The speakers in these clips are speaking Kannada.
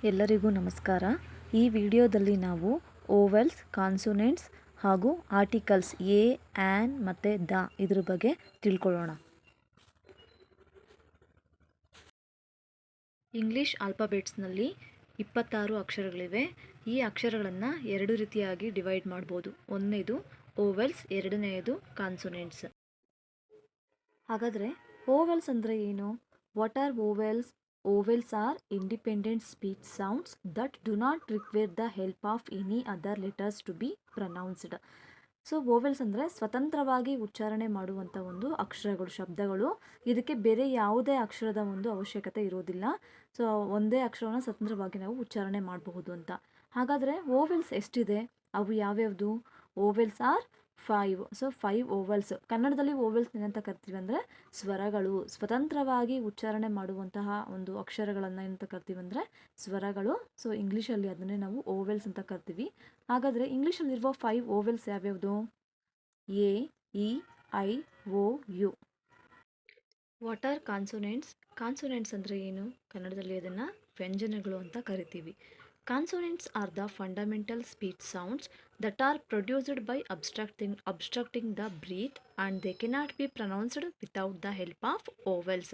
ಎಲ್ಲರಿಗೂ ನಮಸ್ಕಾರ. ಈ ವಿಡಿಯೋದಲ್ಲಿ ನಾವು ಓವೆಲ್ಸ್, ಕಾನ್ಸೋನೆಂಟ್ಸ್ ಹಾಗೂ ಆರ್ಟಿಕಲ್ಸ್ ಎ, ಆ್ಯನ್ ಮತ್ತು ದ ಇದ್ರ ಬಗ್ಗೆ ತಿಳ್ಕೊಳ್ಳೋಣ. ಇಂಗ್ಲಿಷ್ ಆಲ್ಫಾಬೆಟ್ಸ್ನಲ್ಲಿ 26 ಅಕ್ಷರಗಳಿವೆ. ಈ ಅಕ್ಷರಗಳನ್ನು ಎರಡು ರೀತಿಯಾಗಿ ಡಿವೈಡ್ ಮಾಡ್ಬೋದು. ಒಂದನೇದು ಓವೆಲ್ಸ್, ಎರಡನೆಯದು ಕಾನ್ಸೋನೆಂಟ್ಸ್. ಹಾಗಾದರೆ ಓವೆಲ್ಸ್ ಅಂದರೆ ಏನು? What are vowels? Vowels are independent speech sounds that do not require the help of any other letters to be pronounced. So vowels ಅಂದರೆ ಸ್ವತಂತ್ರವಾಗಿ ಉಚ್ಚಾರಣೆ ಮಾಡುವಂಥ ಒಂದು ಅಕ್ಷರಗಳು, ಶಬ್ದಗಳು. ಇದಕ್ಕೆ ಬೇರೆ ಯಾವುದೇ ಅಕ್ಷರದ ಒಂದು ಅವಶ್ಯಕತೆ ಇರೋದಿಲ್ಲ. ಸೊ ಒಂದೇ ಅಕ್ಷರವನ್ನು ಸ್ವತಂತ್ರವಾಗಿ ನಾವು ಉಚ್ಚಾರಣೆ ಮಾಡಬಹುದು ಅಂತ. ಹಾಗಾದರೆ ವೋವೆಲ್ಸ್ ಎಷ್ಟಿದೆ? ಅವು ಯಾವ್ಯಾವುದು? Vowels are 5. So 5 vowels. ಕನ್ನಡದಲ್ಲಿ ಓವೆಲ್ಸ್ ಏನಂತ ಕರಿತೀವಿ ಅಂದರೆ ಸ್ವರಗಳು. ಸ್ವತಂತ್ರವಾಗಿ ಉಚ್ಚಾರಣೆ ಮಾಡುವಂತಹ ಒಂದು ಅಕ್ಷರಗಳನ್ನು ಏನಂತ ಕರಿತೀವಿ ಅಂದರೆ ಸ್ವರಗಳು. ಸೊ ಇಂಗ್ಲೀಷಲ್ಲಿ ಅದನ್ನೇ ನಾವು ಓವೆಲ್ಸ್ ಅಂತ ಕರಿತೀವಿ. ಹಾಗಾದರೆ ಇಂಗ್ಲೀಷಲ್ಲಿರುವ 5 ಓವೆಲ್ಸ್ ಯಾವ್ಯಾವುದು? A, E, I, O, U. What are consonants? Consonants ಅಂದರೆ ಏನು? ಕನ್ನಡದಲ್ಲಿ ಅದನ್ನು ವ್ಯಂಜನಗಳು ಅಂತ ಕರಿತೀವಿ. Consonants are the fundamental speech sounds that are produced by obstructing the breath and they cannot be pronounced without the help of vowels.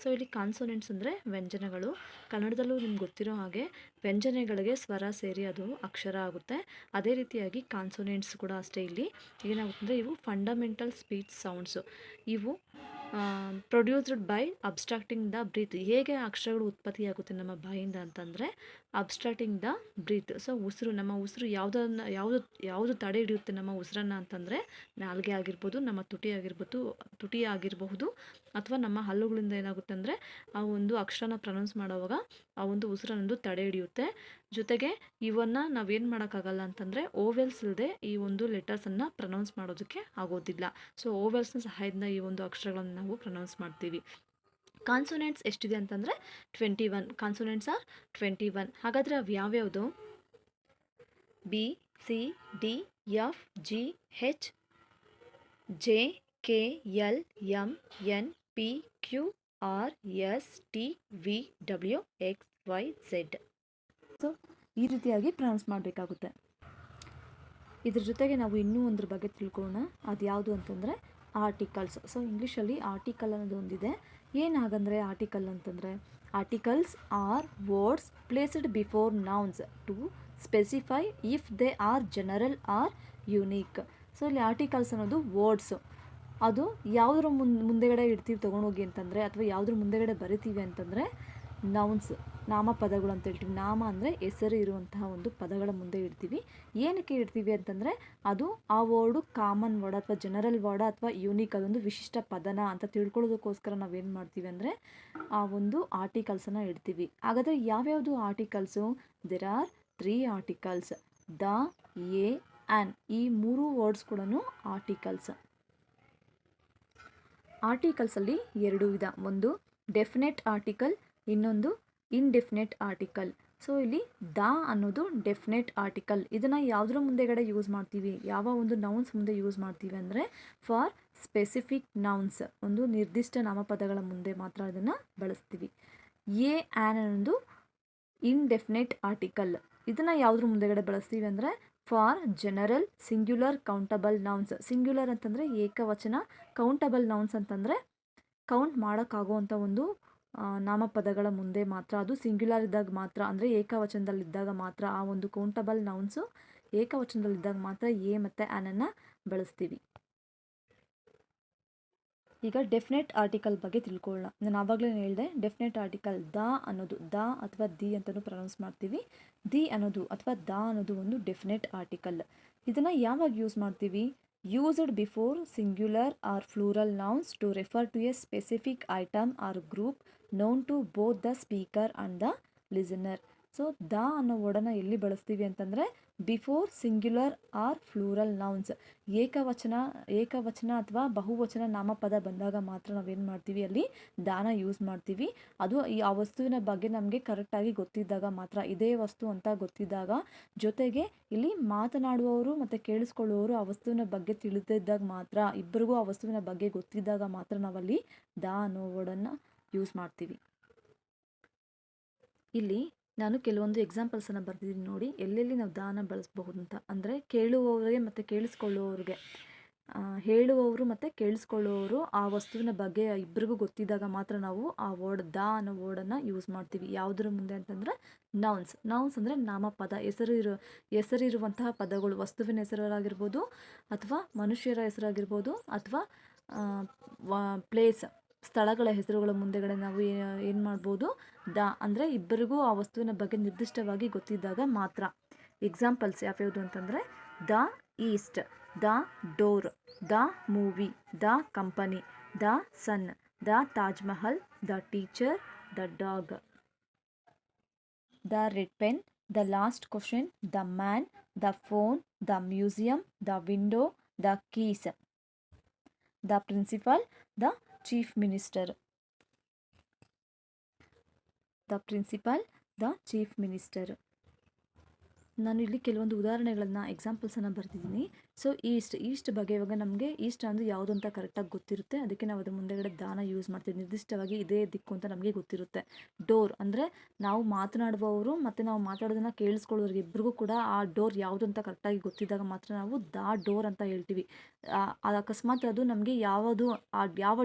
So ಇಲ್ಲಿ ಕಾನ್ಸೋನೆಂಟ್ಸ್ ಅಂದರೆ ವ್ಯಂಜನಗಳು. ಕನ್ನಡದಲ್ಲೂ ನಿಮ್ಗೆ ಗೊತ್ತಿರೋ ಹಾಗೆ ವ್ಯಂಜನೆಗಳಿಗೆ ಸ್ವರ ಸೇರಿ ಅದು ಅಕ್ಷರ ಆಗುತ್ತೆ. ಅದೇ ರೀತಿಯಾಗಿ ಕಾನ್ಸೋನೆಂಟ್ಸ್ ಕೂಡ ಅಷ್ಟೇ. ಇಲ್ಲಿ ಏನಾಗುತ್ತೆ ಅಂದರೆ ಇವು ಫಂಡಮೆಂಟಲ್ ಸ್ಪೀಚ್ ಸೌಂಡ್ಸು. ಇವು produced by abstracting the breathe. ಹೇಗೆ ಅಕ್ಷರಗಳು ಉತ್ಪತ್ತಿಯಾಗುತ್ತೆ ನಮ್ಮ ಬಾಯಿಂದ ಅಂತಂದರೆ ಅಬ್ಸ್ಟ್ರಾಕ್ಟಿಂಗ್ ದ ಬ್ರೀತ್. ಸೊ ಉಸಿರು, ನಮ್ಮ ಉಸಿರು ಯಾವುದು ತಡೆ ಹಿಡಿಯುತ್ತೆ ನಮ್ಮ ಉಸಿರನ್ನು ಅಂತಂದರೆ ನಾಲಿಗೆ ಆಗಿರ್ಬೋದು, ನಮ್ಮ ತುಟಿ ಆಗಿರಬಹುದು, ಅಥವಾ ನಮ್ಮ ಹಲ್ಲುಗಳಿಂದ ಏನಾಗುತ್ತೆ ಅಂದರೆ ಆ ಒಂದು ಅಕ್ಷರನ ಪ್ರೊನೌನ್ಸ್ ಮಾಡುವಾಗ ಆ ಒಂದು ಉಸಿರನ್ನೊಂದು ತಡೆ ಹಿಡಿಯುತ್ತೆ. ಜೊತೆಗೆ ಇವನ್ನು ನಾವೇನು ಮಾಡೋಕ್ಕಾಗಲ್ಲ ಅಂತಂದರೆ ಓವೆಲ್ಸ್ ಇಲ್ಲದೆ ಈ ಒಂದು ಲೆಟರ್ಸನ್ನು ಪ್ರೊನೌನ್ಸ್ ಮಾಡೋದಕ್ಕೆ ಆಗೋದಿಲ್ಲ. ಸೊ ಓವೆಲ್ಸ್ನ ಸಹಾಯದಿಂದ ಈ ಒಂದು ಅಕ್ಷರಗಳನ್ನು ನಾವು ಪ್ರೊನೌನ್ಸ್ ಮಾಡ್ತೀವಿ. ಕಾನ್ಸೋನೆಂಟ್ಸ್ ಎಷ್ಟಿದೆ ಅಂತಂದರೆ 21. Consonants are 21. ಹಾಗಾದರೆ ಅವು ಯಾವ್ಯಾವುದು? B, C, D, F, G, H, J, K, L, M, N, P, Q, R, S, T, V, W, X, Y, Z. So ಈ ರೀತಿಯಾಗಿ ಪ್ರೊನೌನ್ಸ್ ಮಾಡಬೇಕಾಗುತ್ತೆ. ಇದ್ರ ಜೊತೆಗೆ ನಾವು ಇನ್ನೂ ಒಂದ್ರ ಬಗ್ಗೆ ತಿಳ್ಕೊಳ್ಳೋಣ. ಅದು ಯಾವುದು ಅಂತಂದರೆ ಆರ್ಟಿಕಲ್ಸ್. ಸೊ ಇಂಗ್ಲೀಷಲ್ಲಿ ಆರ್ಟಿಕಲ್ ಅನ್ನೋದು ಒಂದಿದೆ. ಏನಾಗಂದರೆ ಆರ್ಟಿಕಲ್ ಅಂತಂದರೆ articles are words placed before nouns to specify if they are general or unique. So ಇಲ್ಲಿ ಆರ್ಟಿಕಲ್ಸ್ ಅನ್ನೋದು ವರ್ಡ್ಸು. ಅದು ಯಾವುದ್ರ ಮುಂದೆಗಡೆ ಇಡ್ತೀವಿ ತೊಗೊಂಡೋಗಿ ಅಂತಂದರೆ, ಅಥವಾ ಯಾವುದ್ರ ಮುಂದೆಗಡೆ ಬರಿತೀವಿ ಅಂತಂದರೆ ನೌನ್ಸ್, ನಾಮಪದಗಳು ಅಂತ ಹೇಳ್ತೀವಿ. ನಾಮ ಅಂದರೆ ಹೆಸರು ಇರುವಂತಹ ಒಂದು ಪದಗಳ ಮುಂದೆ ಇಡ್ತೀವಿ. ಏನಕ್ಕೆ ಇಡ್ತೀವಿ ಅಂತಂದರೆ ಅದು ಆ ವರ್ಡು ಕಾಮನ್ ವರ್ಡ್ ಅಥವಾ ಜನರಲ್ ವರ್ಡ್ ಅಥವಾ ಯೂನಿಕ್, ಅದೊಂದು ವಿಶಿಷ್ಟ ಪದನ ಅಂತ ತಿಳ್ಕೊಳ್ಳೋದಕ್ಕೋಸ್ಕರ ನಾವೇನು ಮಾಡ್ತೀವಿ ಅಂದರೆ ಆ ಒಂದು ಆರ್ಟಿಕಲ್ಸನ್ನು ಇಡ್ತೀವಿ. ಹಾಗಾದರೆ ಯಾವ್ಯಾವುದು articles? There are 3 articles. The, A, an. ಈ 3 ವರ್ಡ್ಸ್ ಕೂಡ ಆರ್ಟಿಕಲ್ಸ್. ಆರ್ಟಿಕಲ್ಸಲ್ಲಿ 2 ವಿಧ. ಒಂದು ಡೆಫಿನೆಟ್ ಆರ್ಟಿಕಲ್, ಇನ್ನೊಂದು ಇನ್ಡೆಫಿನೆಟ್ ಆರ್ಟಿಕಲ್. ಸೊ ಇಲ್ಲಿ ದ ಅನ್ನೋದು ಡೆಫಿನೆಟ್ ಆರ್ಟಿಕಲ್. ಇದನ್ನು ಯಾವುದ್ರ ಮುಂದೆಗಡೆ ಯೂಸ್ ಮಾಡ್ತೀವಿ, ಯಾವ ಒಂದು ನೌನ್ಸ್ ಮುಂದೆ ಯೂಸ್ ಮಾಡ್ತೀವಿ ಅಂದರೆ ಫಾರ್ ಸ್ಪೆಸಿಫಿಕ್ ನೌನ್ಸ್, ಒಂದು ನಿರ್ದಿಷ್ಟ ನಾಮಪದಗಳ ಮುಂದೆ ಮಾತ್ರ ಇದನ್ನು ಬಳಸ್ತೀವಿ. ಎ, ಆ್ಯನ್ ಅನ್ನೋದು ಇನ್ಡೆಫಿನೆಟ್ ಆರ್ಟಿಕಲ್. ಇದನ್ನು ಯಾವುದ್ರ ಮುಂದೆಗಡೆ ಬಳಸ್ತೀವಿ ಅಂದರೆ for general singular countable nouns. Singular ಅಂತಂದರೆ ಏಕವಚನ, ಕೌಂಟಬಲ್ ನೌನ್ಸ್ ಅಂತಂದರೆ ಕೌಂಟ್ ಮಾಡೋಕ್ಕಾಗುವಂಥ ಒಂದು ನಾಮಪದಗಳ ಮುಂದೆ ಮಾತ್ರ, ಅದು ಸಿಂಗ್ಯುಲರ್ ಇದ್ದಾಗ ಮಾತ್ರ, ಅಂದರೆ ಏಕವಚನದಲ್ಲಿದ್ದಾಗ ಮಾತ್ರ, ಆ ಒಂದು ಕೌಂಟಬಲ್ ನೌನ್ಸು ಏಕವಚನದಲ್ಲಿದ್ದಾಗ ಮಾತ್ರ ಎ ಮತ್ತು ಆ್ಯನನ್ನು ಬಳಸ್ತೀವಿ. ಈಗ ಡೆಫಿನೆಟ್ ಆರ್ಟಿಕಲ್ ಬಗ್ಗೆ ತಿಳ್ಕೊಳ್ಳೋಣ. ನಾನು ಆವಾಗಲೇ ಹೇಳಿದೆ, ಡೆಫಿನೆಟ್ ಆರ್ಟಿಕಲ್ ದ ಅನ್ನೋದು, ದ ಅಥವಾ ದಿ ಅಂತಲೂ ಪ್ರೊನೌನ್ಸ್ ಮಾಡ್ತೀವಿ. ದಿ ಅನ್ನೋದು ಅಥವಾ ದ ಅನ್ನೋದು ಒಂದು ಡೆಫಿನೆಟ್ ಆರ್ಟಿಕಲ್. ಇದನ್ನು ಯಾವಾಗ ಯೂಸ್ ಮಾಡ್ತೀವಿ? Used before singular or plural nouns to refer to a specific item or group known to both the speaker and the listener. So the ಅನ್ನೋ ವರ್ಡನ್ನು ಎಲ್ಲಿ ಬಳಸ್ತೀವಿ ಅಂತಂದರೆ before singular or plural nouns, ಏಕವಚನ ಅಥವಾ ಬಹುವಚನ ನಾಮಪದ ಬಂದಾಗ ಮಾತ್ರ ನಾವೇನು ಮಾಡ್ತೀವಿ, ಅಲ್ಲಿ ದಾನ ಯೂಸ್ ಮಾಡ್ತೀವಿ. ಅದು ಆ ವಸ್ತುವಿನ ಬಗ್ಗೆ ನಮಗೆ ಕರೆಕ್ಟಾಗಿ ಗೊತ್ತಿದ್ದಾಗ ಮಾತ್ರ, ಇದೇ ವಸ್ತು ಅಂತ ಗೊತ್ತಿದ್ದಾಗ, ಜೊತೆಗೆ ಇಲ್ಲಿ ಮಾತನಾಡುವವರು ಮತ್ತು ಕೇಳಿಸ್ಕೊಳ್ಳುವವರು ಆ ವಸ್ತುವಿನ ಬಗ್ಗೆ ತಿಳಿದಿದ್ದಾಗ ಮಾತ್ರ, ಇಬ್ಬರಿಗೂ ಆ ವಸ್ತುವಿನ ಬಗ್ಗೆ ಗೊತ್ತಿದ್ದಾಗ ಮಾತ್ರ ನಾವಲ್ಲಿ ದ ಅನ್ನೋ ವರ್ಡನ್ನು ಯೂಸ್ ಮಾಡ್ತೀವಿ. ಇಲ್ಲಿ ನಾನು ಕೆಲವೊಂದು ಎಕ್ಸಾಂಪಲ್ಸನ್ನು ಬರ್ದಿದ್ದೀನಿ ನೋಡಿ, ಎಲ್ಲೆಲ್ಲಿ ನಾವು ದಾನ ಬಳಸಬಹುದು ಅಂತ. ಅಂದರೆ ಕೇಳುವವರಿಗೆ ಮತ್ತು ಕೇಳಿಸ್ಕೊಳ್ಳುವವ್ರಿಗೆ, ಹೇಳುವವರು ಮತ್ತು ಕೇಳಿಸ್ಕೊಳ್ಳುವವರು ಆ ವಸ್ತುವಿನ ಬಗ್ಗೆ ಇಬ್ಬರಿಗೂ ಗೊತ್ತಿದ್ದಾಗ ಮಾತ್ರ ನಾವು ಆ ವರ್ಡ್ ದಾ ಅನ್ನೋ ವರ್ಡನ್ನು ಯೂಸ್ ಮಾಡ್ತೀವಿ. ಯಾವುದರ ಮುಂದೆ ಅಂತಂದರೆ ನೌನ್ಸ್. ನೌನ್ಸ್ ಅಂದರೆ ನಾಮಪದ, ಹೆಸರಿರುವಂತಹ ಪದಗಳು, ವಸ್ತುವಿನ ಹೆಸರಾಗಿರ್ಬೋದು ಅಥವಾ ಮನುಷ್ಯರ ಹೆಸರಾಗಿರ್ಬೋದು ಅಥವಾ ಪ್ಲೇಸ್, ಸ್ಥಳಗಳ ಹೆಸರುಗಳ ಮುಂದೆಗಡೆ ನಾವು ಏನು ಮಾಡ್ಬೋದು, ದ ಅಂದರೆ ಇಬ್ಬರಿಗೂ ಆ ವಸ್ತುವಿನ ಬಗ್ಗೆ ನಿರ್ದಿಷ್ಟವಾಗಿ ಗೊತ್ತಿದ್ದಾಗ ಮಾತ್ರ. ಎಕ್ಸಾಂಪಲ್ಸ್ ಯಾವ್ಯಾವುದು ಅಂತಂದರೆ the east, the door, the movie, the company, the sun, the Taj Mahal, the teacher, the dog, the red pen, the last question, the man, the phone, the museum, the window, the keys, the principal, the chief minister. The principal, the chief minister. ನಾನು ಇಲ್ಲಿ ಕೆಲವೊಂದು ಉದಾಹರಣೆಗಳನ್ನು, ಎಕ್ಸಾಂಪಲ್ಸನ್ನು ಬರ್ತಿದ್ದೀನಿ. ಸೊ ಈಸ್ಟ್ ಬಗ್ಗೆ ಇವಾಗ ನಮಗೆ ಈಸ್ಟ್ ಅಂದರೆ ಯಾವುದು ಅಂತ ಕರೆಕ್ಟಾಗಿ ಗೊತ್ತಿರುತ್ತೆ, ಅದಕ್ಕೆ ನಾವು ಅದ್ರ ಮುಂದೆಗಡೆ ದಾನ ಯೂಸ್ ಮಾಡ್ತೀವಿ. ನಿರ್ದಿಷ್ಟವಾಗಿ ಇದೇ ದಿಕ್ಕು ಅಂತ ನಮಗೆ ಗೊತ್ತಿರುತ್ತೆ. ಡೋರ್ ಅಂದರೆ ನಾವು ಮಾತನಾಡುವವರು ಮತ್ತು ನಾವು ಮಾತಾಡೋದನ್ನು ಕೇಳಿಸ್ಕೊಳ್ಳೋರಿಗೆ ಇಬ್ಬರಿಗೂ ಕೂಡ ಆ ಡೋರ್ ಯಾವುದು ಅಂತ ಕರೆಕ್ಟಾಗಿ ಗೊತ್ತಿದ್ದಾಗ ಮಾತ್ರ ನಾವು ದಾ ಡೋರ್ ಅಂತ ಹೇಳ್ತೀವಿ. ಅಕಸ್ಮಾತ್ ಅದು ನಮಗೆ ಯಾವ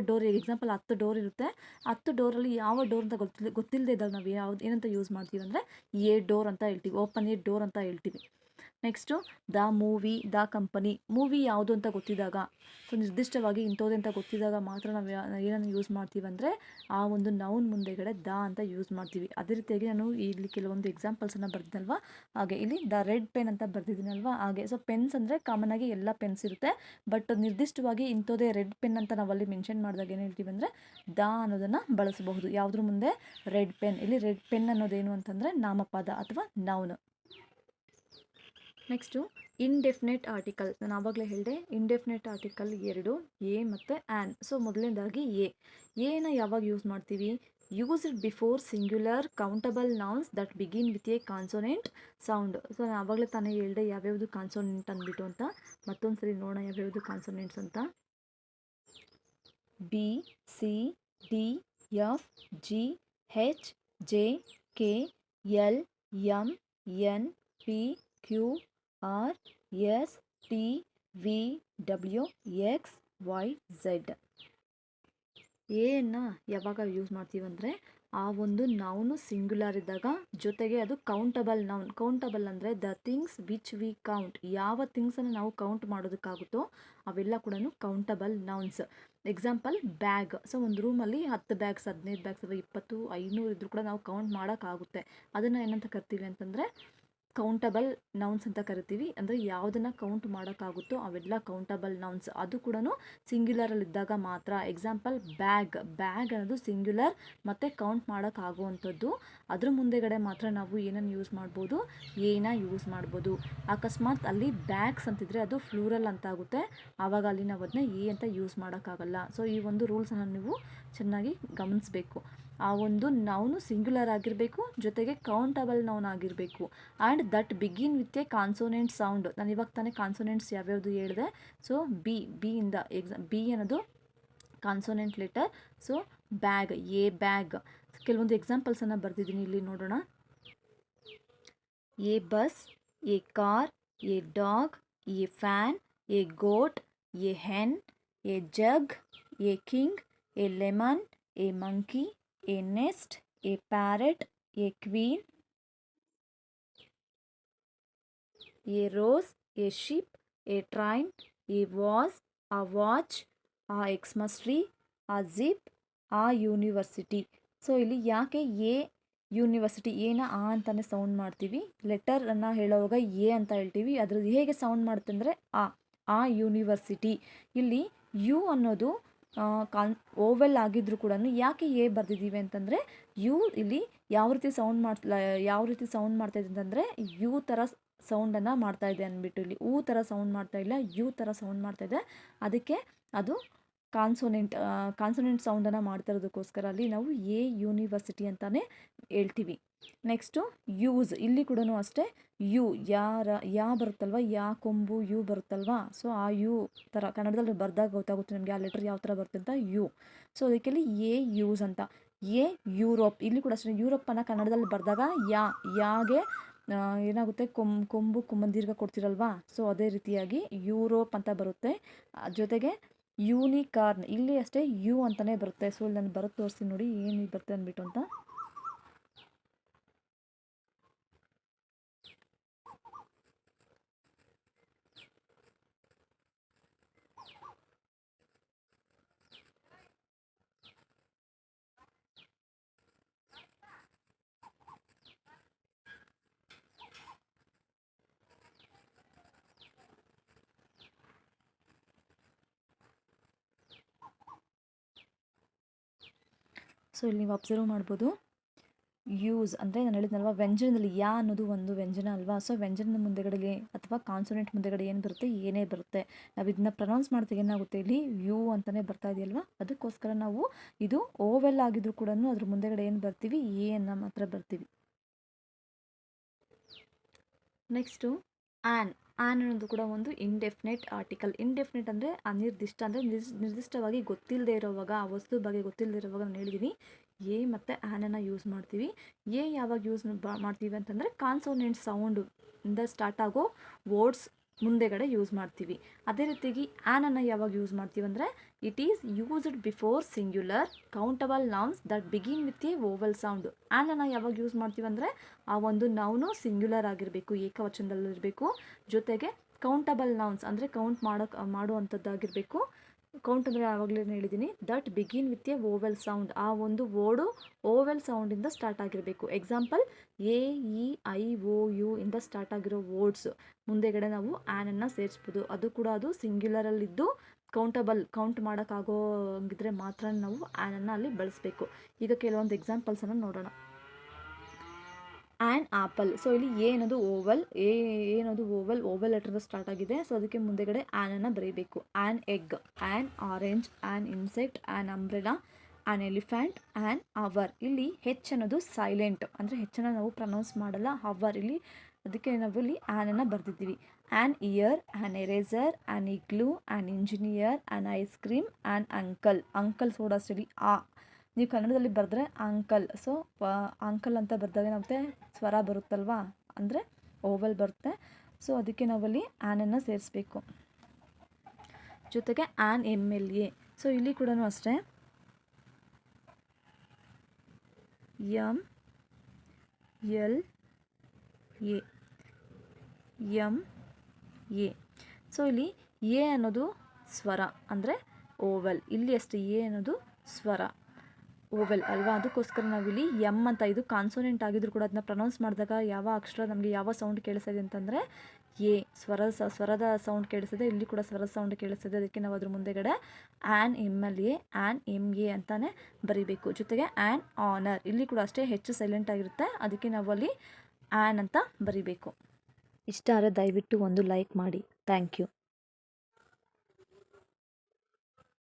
ಡೋರ್, ಎಕ್ಸಾಂಪಲ್ 10 ಡೋರ್ ಇರುತ್ತೆ, 10 ಡೋರಲ್ಲಿ ಯಾವ ಡೋರ್ ಅಂತ ಗೊತ್ತಿಲ್ಲದೆ ಇದ್ದಾಗ ನಾವು ಏನಂತ ಯೂಸ್ ಮಾಡ್ತೀವಿ ಅಂದರೆ ಎ ಡೋರ್ ಅಂತ ಹೇಳ್ತೀವಿ, ಓಪನ್ ಎ ಡೋರ್ ಅಂತ ಹೇಳ್ತೀವಿ. Next the movie, the company. Movie ಯಾವುದು ಅಂತ ಗೊತ್ತಿದ್ದಾಗ, ಸೊ ನಿರ್ದಿಷ್ಟವಾಗಿ ಇಂಥದ್ದು ಅಂತ ಗೊತ್ತಿದ್ದಾಗ ಮಾತ್ರ ನಾವು ಏನನ್ನು ಯೂಸ್ ಮಾಡ್ತೀವಿ ಅಂದರೆ ಆ ಒಂದು ನೌನ್ ಮುಂದೆಗಡೆ ದ ಅಂತ ಯೂಸ್ ಮಾಡ್ತೀವಿ. ಅದೇ ರೀತಿಯಾಗಿ ನಾನು ಇಲ್ಲಿ ಕೆಲವೊಂದು ಎಕ್ಸಾಂಪಲ್ಸನ್ನು ಬರ್ದಿದ್ದಲ್ವ, ಹಾಗೆ ಇಲ್ಲಿ ದ ರೆಡ್ ಪೆನ್ ಅಂತ ಬರ್ದಿದ್ದೀನಲ್ವ, ಹಾಗೆ. ಸೊ ಪೆನ್ಸ್ ಅಂದರೆ ಕಾಮನ್ ಆಗಿ ಎಲ್ಲ ಪೆನ್ಸ್ ಇರುತ್ತೆ, ಬಟ್ ನಿರ್ದಿಷ್ಟವಾಗಿ ಇಂಥದ್ದೇ ರೆಡ್ ಪೆನ್ ಅಂತ ನಾವಲ್ಲಿ ಮೆನ್ಷನ್ ಮಾಡಿದಾಗ ಏನು ಹೇಳ್ತೀವಿ ಅಂದರೆ ದ ಅನ್ನೋದನ್ನು ಬಳಸಬಹುದು. ಯಾವುದ್ರ ಮುಂದೆ, ರೆಡ್ ಪೆನ್. ಇಲ್ಲಿ ರೆಡ್ ಪೆನ್ ಅನ್ನೋದೇನು ಅಂತಂದರೆ ನಾಮಪದ ಅಥವಾ ನೌನ್. Next indefinite article. ನಾನು ಆವಾಗಲೇ ಹೇಳಿದೆ ಇಂಡೆಫಿನೆಟ್ ಆರ್ಟಿಕಲ್ 2, ಎ ಮತ್ತು ಆ್ಯನ್. ಸೊ ಮೊದಲನೇದಾಗಿ ಎನ ಯಾವಾಗ ಯೂಸ್ ಮಾಡ್ತೀವಿ, used before singular countable nouns that begin with a consonant sound. So ನಾನು ಆವಾಗಲೇ ತಾನೇ ಹೇಳಿದೆ ಯಾವ್ಯಾವುದು ಕಾನ್ಸೋನೆಂಟ್ ಅಂದ್ಬಿಟ್ಟು ಅಂತ. ಮತ್ತೊಂದು ಸರಿ ನೋಡೋಣ ಯಾವ್ಯಾವುದು ಕಾನ್ಸೋನೆಂಟ್ಸ್ ಅಂತ. B, C, D, F, G, H, J, K, L, M, N, P, Q, R, S, T, V, W, X, Y, Z. ಎನ್ನು ಯಾವಾಗ ಯೂಸ್ ಮಾಡ್ತೀವಿ ಅಂದರೆ ಆ ಒಂದು ನೌನು ಸಿಂಗ್ಯುಲರ್ ಇದ್ದಾಗ, ಜೊತೆಗೆ ಅದು ಕೌಂಟಬಲ್ ನೌನ್. ಕೌಂಟಬಲ್ ಅಂದರೆ the things which we count. ಯಾವ ಥಿಂಗ್ಸನ್ನು ನಾವು ಕೌಂಟ್ ಮಾಡೋದಕ್ಕಾಗುತ್ತೋ ಅವೆಲ್ಲ ಕೂಡ countable nouns. Example bag. So ಒಂದು ರೂಮಲ್ಲಿ 10 ಬ್ಯಾಗ್ಸ್, 15 ಬ್ಯಾಗ್ಸ್ ಅಥವಾ 20, 500 ಇದ್ರೂ ಕೂಡ ನಾವು ಕೌಂಟ್ ಮಾಡೋಕ್ಕಾಗುತ್ತೆ. ಅದನ್ನು ಏನಂತ ಕರಿತೀವಿ ಅಂತಂದರೆ ಕೌಂಟಬಲ್ ನೌನ್ಸ್ ಅಂತ ಕರಿತೀವಿ. ಅಂದರೆ ಯಾವುದನ್ನು ಕೌಂಟ್ ಮಾಡೋಕ್ಕಾಗುತ್ತೋ ಅವೆಲ್ಲ ಕೌಂಟಬಲ್ ನೌನ್ಸ್. ಅದು ಕೂಡ ಸಿಂಗ್ಯುಲರಲ್ಲಿ ಇದ್ದಾಗ ಮಾತ್ರ. ಎಕ್ಸಾಂಪಲ್ ಬ್ಯಾಗ್ ಅನ್ನೋದು ಸಿಂಗ್ಯುಲರ್ ಮತ್ತು ಕೌಂಟ್ ಮಾಡೋಕ್ಕಾಗುವಂಥದ್ದು. ಅದ್ರ ಮುಂದೆಗಡೆ ಮಾತ್ರ ನಾವು ಏನನ್ನು ಯೂಸ್ ಮಾಡ್ಬೋದು, ಏನ ಯೂಸ್ ಮಾಡ್ಬೋದು. ಅಕಸ್ಮಾತ್ ಅಲ್ಲಿ ಬ್ಯಾಗ್ಸ್ ಅಂತಿದ್ರೆ ಅದು ಫ್ಲೂರಲ್ ಅಂತ ಆಗುತ್ತೆ, ಆವಾಗ ಅಲ್ಲಿ ನಾವು ಅದನ್ನ ಎ ಅಂತ ಯೂಸ್ ಮಾಡೋಕ್ಕಾಗಲ್ಲ. ಸೊ ಈ ಒಂದು ರೂಲ್ಸನ್ನು ನೀವು ಚೆನ್ನಾಗಿ ಗಮನಿಸಬೇಕು. ಆ ಒಂದು ನೌನು ಸಿಂಗ್ಯುಲರ್ ಆಗಿರಬೇಕು, ಜೊತೆಗೆ ಕೌಂಟಬಲ್ ನೌನ್ ಆಗಿರಬೇಕು. And that begin with a consonant sound. ನಾನು ಇವಾಗ ತಾನೇ ಕಾನ್ಸೋನೆಂಟ್ಸ್ ಯಾವ್ಯಾವುದು ಹೇಳಿದೆ. ಸೊ ಬಿ ಇಂದ ಬಿ ಅನ್ನೋದು consonant letter. So bag, a bag. ಕೆಲವೊಂದು ಎಕ್ಸಾಂಪಲ್ಸನ್ನು ಬರ್ತಿದ್ದೀನಿ, ಇಲ್ಲಿ ನೋಡೋಣ. A bus, a car, a dog, a fan, a goat, a hen, a jug, a king, a lemon, a monkey, a nest, a parrot, a queen, a rose, a ship, a train, a vase, a watch, a Xmas tree, a zip, a university. So ಇಲ್ಲಿ ಯಾಕೆ ಎ ಯೂನಿವರ್ಸಿಟಿ, ಏನ ಆ ಅಂತಾನೆ ಸೌಂಡ್ ಮಾಡ್ತೀವಿ, ಲೆಟರನ್ನು ಹೇಳೋವಾಗ ಎ ಅಂತ ಹೇಳ್ತೀವಿ. ಅದ್ರದ್ದು ಹೇಗೆ ಸೌಂಡ್ ಮಾಡುತ್ತೆ ಅಂದರೆ ಆ ಯೂನಿವರ್ಸಿಟಿ. ಇಲ್ಲಿ ಯು ಅನ್ನೋದು ಓವೆಲ್ ಆಗಿದ್ರು ಕೂಡ ಯಾಕೆ ಎ ಬರ್ದಿದ್ದೀವಿ ಅಂತಂದರೆ ಯು ಇಲ್ಲಿ ಯಾವ ರೀತಿ ಸೌಂಡ್ ಮಾಡ್ತಾ ಇದೆ ಅಂತಂದರೆ ಯು ಥರ ಸೌಂಡನ್ನು ಮಾಡ್ತಾ ಇದೆ ಅಂದ್ಬಿಟ್ಟು. ಇಲ್ಲಿ ಊ ಥರ ಸೌಂಡ್ ಮಾಡ್ತಾ ಇಲ್ಲ, ಯು ಥರ ಸೌಂಡ್ ಮಾಡ್ತಾ ಇದೆ. ಅದಕ್ಕೆ ಅದು ಕಾನ್ಸೋನೆಂಟ್ ಸೌಂಡನ್ನು ಮಾಡ್ತಾ ಇರೋದಕ್ಕೋಸ್ಕರ ಅಲ್ಲಿ ನಾವು ಎ ಯೂನಿವರ್ಸಿಟಿ ಅಂತಲೇ ಹೇಳ್ತೀವಿ. Next use. ಇಲ್ಲಿ ಕೂಡ ಅಷ್ಟೇ ಯು ಯಾ ಬರುತ್ತಲ್ವ, ಯಾ ಕೊಂಬು ಯು ಬರುತ್ತಲ್ವ. ಸೊ ಆ ಯು ಥರ ಕನ್ನಡದಲ್ಲಿ ಬರ್ದಾಗ ಗೊತ್ತಾಗುತ್ತೆ ನಮಗೆ ಆ ಲೆಟರ್ ಯಾವ ಥರ ಬರುತ್ತೆ ಅಂತ, ಯು. ಸೊ ಅದಕ್ಕೆ ಎ ಯೂಸ್ ಅಂತ. ಎ ಯುರೋಪ್, ಇಲ್ಲಿ ಕೂಡ ಅಷ್ಟೇ ಯುರೋಪನ್ನು ಕನ್ನಡದಲ್ಲಿ ಬರೆದಾಗ ಯಾಗೆ ಏನಾಗುತ್ತೆ ಕೊಂಬು ದೀರ್ಘ ಕೊಡ್ತಿರಲ್ವಾ, ಸೊ ಅದೇ ರೀತಿಯಾಗಿ ಯುರೋಪ್ ಅಂತ ಬರುತ್ತೆ. ಜೊತೆಗೆ ಯೂನಿಕಾರ್ನ್, ಇಲ್ಲಿ ಅಷ್ಟೇ ಯು ಅಂತಲೇ ಬರುತ್ತೆ. ಸೊ ಇಲ್ಲಿ ನಾನು ಬರೋದು ತೋರಿಸ್ತೀನಿ ನೋಡಿ ಏನು ಬರುತ್ತೆ ಅಂದ್ಬಿಟ್ಟು ಅಂತ. ಸೊ ಇಲ್ಲಿ ನೀವು ಅಬ್ಸರ್ವ್ ಮಾಡ್ಬೋದು, ಯೂಸ್ ಅಂದರೆ ನಾನು ಹೇಳಿದ್ನಲ್ವ ವ್ಯಂಜನದಲ್ಲಿ ಯಾ ಅನ್ನೋದು ಒಂದು ವ್ಯಂಜನ ಅಲ್ವಾ. ಸೊ ವ್ಯಂಜನದ ಮುಂದೆಗಡೆ ಅಥವಾ ಕಾನ್ಸೋನೆಂಟ್ ಮುಂದೆಗಡೆ ಏನು ಬರುತ್ತೆ, ಏನೇ ಬರುತ್ತೆ. ನಾವು ಇದನ್ನ ಪ್ರೊನೌನ್ಸ್ ಮಾಡ್ತೀವಿ ಏನಾಗುತ್ತೆ, ಇಲ್ಲಿ ಯು ಅಂತಲೇ ಬರ್ತಾ ಇದೆಯಲ್ವಾ, ಅದಕ್ಕೋಸ್ಕರ ನಾವು ಇದು ಓವೆಲ್ ಆಗಿದ್ರು ಕೂಡ ಅದ್ರ ಮುಂದೆಗಡೆ ಏನು ಬರ್ತೀವಿ, ಎ ಅನ್ನ ಮಾತ್ರ ಬರ್ತೀವಿ. ನೆಕ್ಸ್ಟು ಆ್ಯನ್ ಅನ್ನೋದು ಕೂಡ ಒಂದು ಇಂಡೆಫಿನೆಟ್ ಆರ್ಟಿಕಲ್. ಇಂಡೆಫಿನೆಟ್ ಅಂದರೆ ಅನಿರ್ದಿಷ್ಟ, ಅಂದರೆ ನಿರ್ದಿಷ್ಟವಾಗಿ ಗೊತ್ತಿಲ್ಲದೆ ಇರೋವಾಗ, ಆ ವಸ್ತು ಬಗ್ಗೆ ಗೊತ್ತಿಲ್ಲದೆ ಇರೋವಾಗ ನಾನು ಹೇಳಿದ್ದೀನಿ ಎ ಮತ್ತು ಆ್ಯನನ್ನು ಯೂಸ್ ಮಾಡ್ತೀವಿ. ಎ ಯಾವಾಗ ಯೂಸ್ ಮಾಡ್ತೀವಿ ಅಂತಂದರೆ ಕಾನ್ಸೋನೆಂಟ್ ಸೌಂಡ್ ಇಂದ ಸ್ಟಾರ್ಟ್ ಆಗೋ ವರ್ಡ್ಸ್ ಮುಂದೆಗಡೆ ಯೂಸ್ ಮಾಡ್ತೀವಿ. ಅದೇ ರೀತಿಯಾಗಿ ಆ್ಯನನ್ನು ಯಾವಾಗ ಯೂಸ್ ಮಾಡ್ತೀವಿ ಅಂದರೆ it is used before singular countable nouns that begin with a vowel sound. ಆ್ಯನನ್ನು ಯಾವಾಗ ಯೂಸ್ ಮಾಡ್ತೀವಿ ಅಂದರೆ ಆ ಒಂದು ನೌನು ಸಿಂಗ್ಯುಲರ್ ಆಗಿರಬೇಕು, ಏಕವಚನದಲ್ಲಿರಬೇಕು. ಜೊತೆಗೆ ಕೌಂಟಬಲ್ ನೌನ್ಸ್ ಅಂದರೆ ಕೌಂಟ್ ಮಾಡುವಂಥದ್ದಾಗಿರಬೇಕು. ಕೌಂಟ್ ಅಂದರೆ ಆವಾಗಲೇ ಹೇಳಿದ್ದೀನಿ, that begin with a vowel sound, ಆ ಒಂದು ವರ್ಡು ಓವೆಲ್ ಸೌಂಡಿಂದ ಸ್ಟಾರ್ಟ್ ಆಗಿರಬೇಕು. Example a E I O u ಇಂದ ಸ್ಟಾರ್ಟ್ ಆಗಿರೋ ವರ್ಡ್ಸ್ ಮುಂದೆಗಡೆ ನಾವು ಆ್ಯನನ್ನು ಸೇರಿಸ್ಬೋದು. ಅದು ಸಿಂಗ್ಯುಲರಲ್ಲಿದ್ದು ಕೌಂಟ್ ಮಾಡೋಕ್ಕಾಗೋ ಹಂಗಿದ್ರೆ ಮಾತ್ರ ನಾವು ಆ್ಯನನ್ನು ಅಲ್ಲಿ ಬಳಸಬೇಕು. ಈಗ ಕೆಲವೊಂದು ಎಕ್ಸಾಂಪಲ್ಸನ್ನು ನೋಡೋಣ. ಆ್ಯನ್ ಆ್ಯಪಲ್, ಸೊ ಇಲ್ಲಿ ಎ ಅನ್ನೋದು ಓವಲ್ ಲೆಟರ್ ಸ್ಟಾರ್ಟ್ ಆಗಿದೆ. ಸೊ ಅದಕ್ಕೆ ಮುಂದೆಗಡೆ ಆ್ಯನನ್ನು ಬರೀಬೇಕು. An egg, an orange, an insect, an umbrella, an elephant, an hour. ಇಲ್ಲಿ ಹೆಚ್ ಅನ್ನೋದು ಸೈಲೆಂಟ್, ಅಂದರೆ ಹೆಚ್ಚನ್ನು ನಾವು ಪ್ರೊನೌನ್ಸ್ ಮಾಡಲ್ಲ. ಅವರ್ ಇಲ್ಲಿ ಅದಕ್ಕೆ ನಾವು ಇಲ್ಲಿ ಆ್ಯನನ್ನು ಬರೆದಿದ್ದೀವಿ. An ear, an eraser, an igloo, an engineer, an ice cream, an uncle ಸೋಡಾಸ್ಟಲ್ಲಿ ನೀವು ಕನ್ನಡದಲ್ಲಿ ಬರೆದ್ರೆ ಅಂಕಲ್. ಸೊ ಅಂಕಲ್ ಅಂತ ಬರೆದಾಗ ಏನಾಗುತ್ತೆ, ಸ್ವರ ಬರುತ್ತಲ್ವಾ, ಅಂದರೆ ಓವಲ್ ಬರುತ್ತೆ. ಸೊ ಅದಕ್ಕೆ ನಾವಲ್ಲಿ ಆ್ಯನನ್ನು ಸೇರಿಸ್ಬೇಕು. ಜೊತೆಗೆ ಆ್ಯನ್ MLA, ಸೊ ಇಲ್ಲಿ ಕೂಡ ಅಷ್ಟೇ MLA. ಸೊ ಇಲ್ಲಿ ಎ ಅನ್ನೋದು ಸ್ವರ ಅಂದರೆ ಓವಲ್, ಇಲ್ಲಿ ಅಷ್ಟೇ ಎ ಅನ್ನೋದು ಸ್ವರ ಓವೆಲ್ ಅಲ್ವಾ. ಅದಕ್ಕೋಸ್ಕರ ನಾವಿಲ್ಲಿ ಎಮ್ ಅಂತ, ಇದು ಕಾನ್ಸೋನೆಂಟ್ ಆಗಿದ್ರು ಕೂಡ ಅದನ್ನ ಪ್ರೊನೌನ್ಸ್ ಮಾಡಿದಾಗ ಯಾವ ಅಕ್ಷರ ನಮಗೆ ಯಾವ ಸೌಂಡ್ ಕೇಳಿಸ್ತಿದೆ ಅಂತಂದರೆ ಎ, ಸ್ವರದ ಸೌಂಡ್ ಕೇಳಿಸ್ತದೆ. ಇಲ್ಲಿ ಕೂಡ ಸ್ವರದ ಸೌಂಡ್ ಕೇಳಿಸ್ತದೆ. ಅದಕ್ಕೆ ನಾವು ಅದ್ರ ಮುಂದೆಗಡೆ ಆ್ಯನ್ MLA, ಆ್ಯನ್ MA ಅಂತಾನೆ ಬರೀಬೇಕು. ಜೊತೆಗೆ ಆ್ಯನ್ ಆನರ್, ಇಲ್ಲಿ ಕೂಡ ಅಷ್ಟೇ ಹೆಚ್ಚು ಸೈಲೆಂಟ್ ಆಗಿರುತ್ತೆ. ಅದಕ್ಕೆ ನಾವು ಅಲ್ಲಿ ಆ್ಯನ್ ಅಂತ ಬರೀಬೇಕು. ಇಷ್ಟ ಆದರೆ ದಯವಿಟ್ಟು ಒಂದು ಲೈಕ್ ಮಾಡಿ. Thank you.